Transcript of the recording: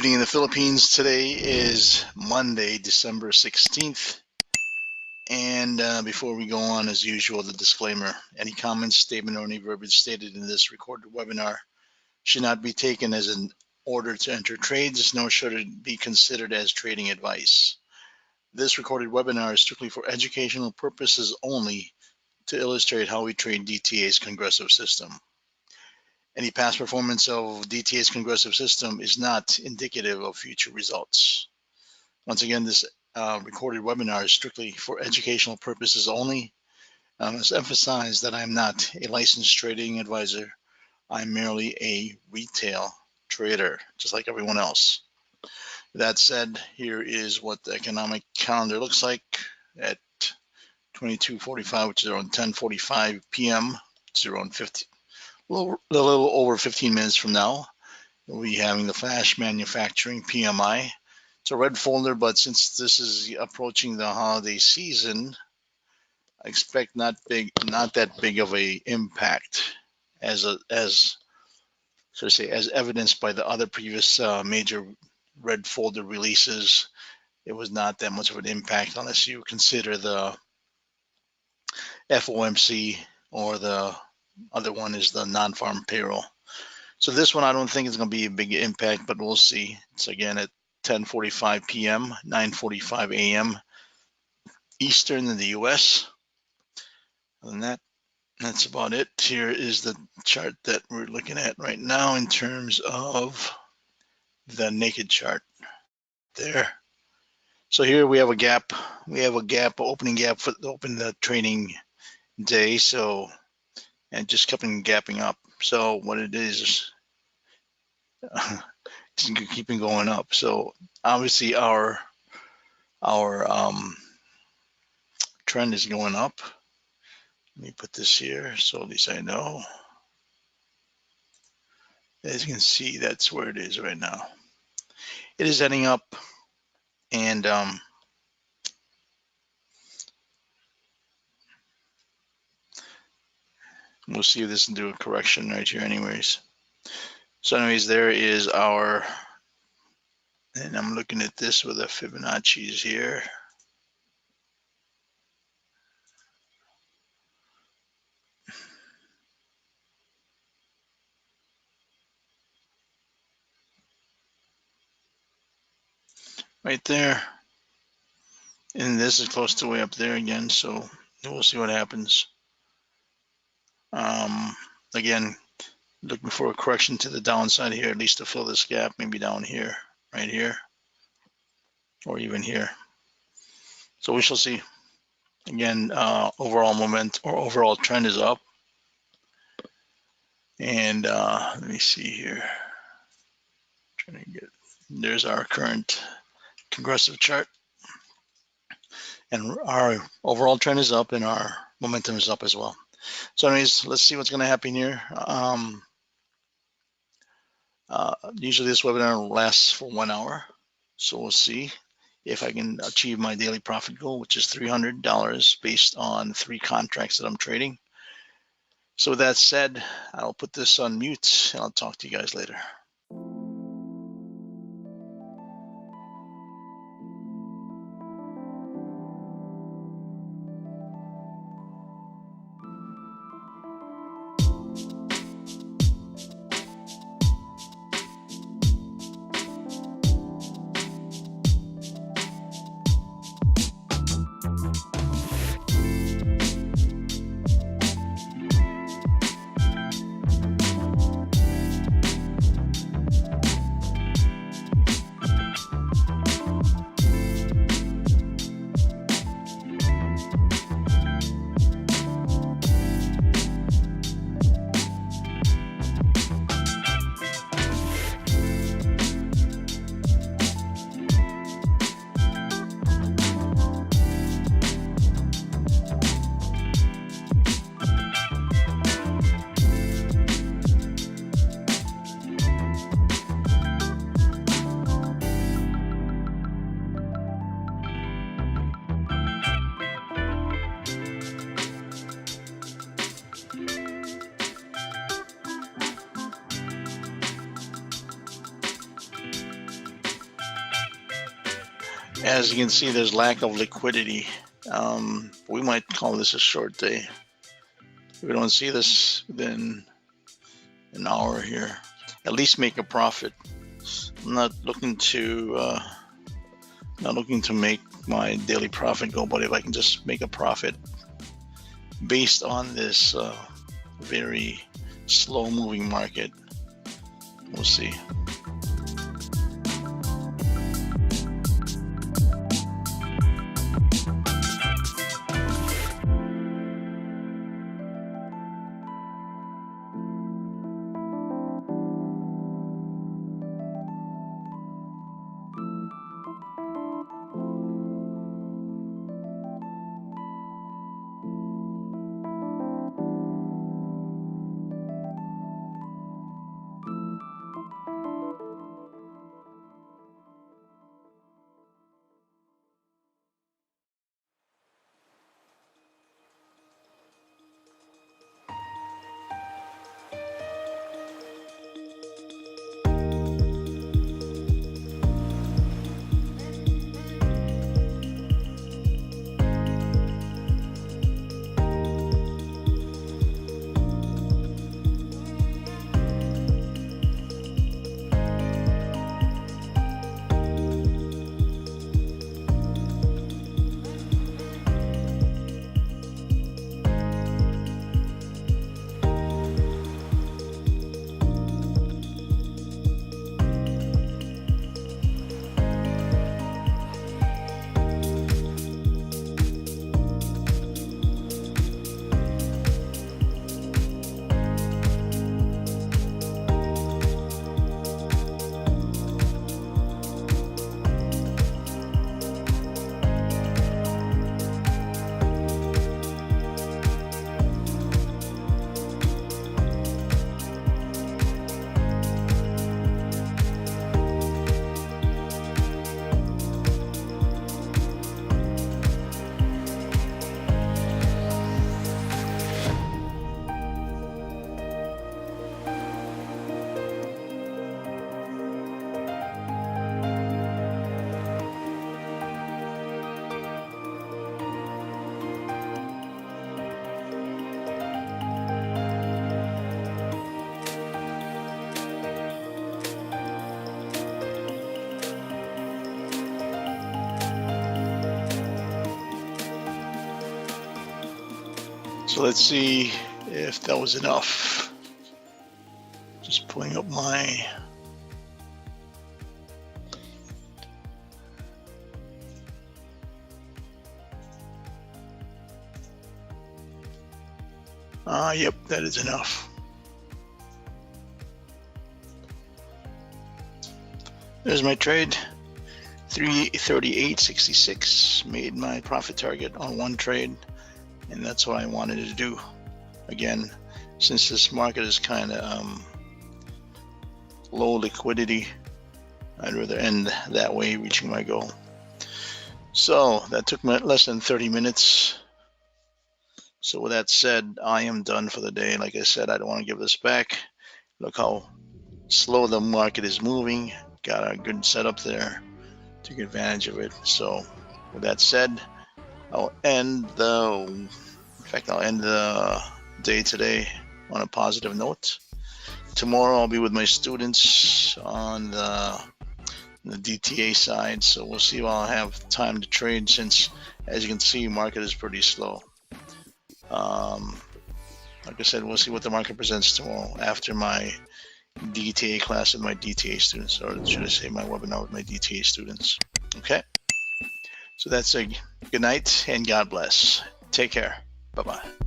evening in the Philippines. Today is Monday, December 16th. And before we go on, as usual, the disclaimer. Any comment, statement, or any verbiage stated in this recorded webinar should not be taken as an order to enter trades, nor should it be considered as trading advice. This recorded webinar is strictly for educational purposes only to illustrate how we trade DTA's Congressive System. Any past performance of DTA's Congressive System is not indicative of future results. Once again, this recorded webinar is strictly for educational purposes only. I must emphasize that I'm not a licensed trading advisor. I'm merely a retail trader, just like everyone else. That said, here is what the economic calendar looks like at 22:45, which is around 10:45 p.m. It's around 50. A little over 15 minutes from now, we'll be having the flash manufacturing PMI. It's a red folder, but since this is approaching the holiday season, I expect not that big of a impact as evidenced by the other previous major red folder releases. It was not that much of an impact unless you consider the FOMC, or the other one is the non-farm payroll. So this one I don't think is going to be a big impact, but we'll see. It's again at 10:45 p.m., 9:45 a.m. Eastern in the US. Other than that, that's about it. Here is the chart that we're looking at right now in terms of the naked chart there. So here we have a gap. We have a gap, opening gap for open the trading day. So, and just kept gapping up. So what it is keeping going up. So obviously our trend is going up. Let me put this here so at least I know. As you can see, that's where it is right now. It is heading up, and we'll see if this can do a correction right here anyways. So anyways, there is our, and I'm looking at this with the Fibonacci's here. Right there. And this is close to way up there again, so we'll see what happens. Again, looking for a correction to the downside here, at least to fill this gap, maybe down here, right here, or even here. So we shall see. Again, overall overall trend is up. And let me see here. Trying to get, there's our current Congressive chart. And our overall trend is up and our momentum is up as well. So anyways, let's see what's going to happen here. Usually this webinar lasts for 1 hour. So we'll see if I can achieve my daily profit goal, which is $300 based on 3 contracts that I'm trading. So with that said, I'll put this on mute and I'll talk to you guys later. As you can see, there's lack of liquidity. We might call this a short day. If we don't see this within an hour here, at least make a profit. I'm not looking to make my daily profit go, but if I can just make a profit based on this very slow moving market, we'll see. So let's see if that was enough. Just pulling up my yep, that is enough. There's my trade, 338.66, made my profit target on one trade, and that's what I wanted to do. Again, since this market is kind of low liquidity, I'd rather end that way, reaching my goal. So that took me less than 30 minutes. So with that said, I am done for the day. Like I said, I don't want to give this back. Look how slow the market is moving. Got a good setup there. Took advantage of it. So with that said, I'll end the day today on a positive note. Tomorrow I'll be with my students on the DTA side, so we'll see if I'll have time to trade, since as you can see, market is pretty slow. Like I said, we'll see what the market presents tomorrow after my DTA class with my DTA students, or should I say my webinar with my DTA students. Okay, so that's a good night and God bless. Take care. Bye-bye.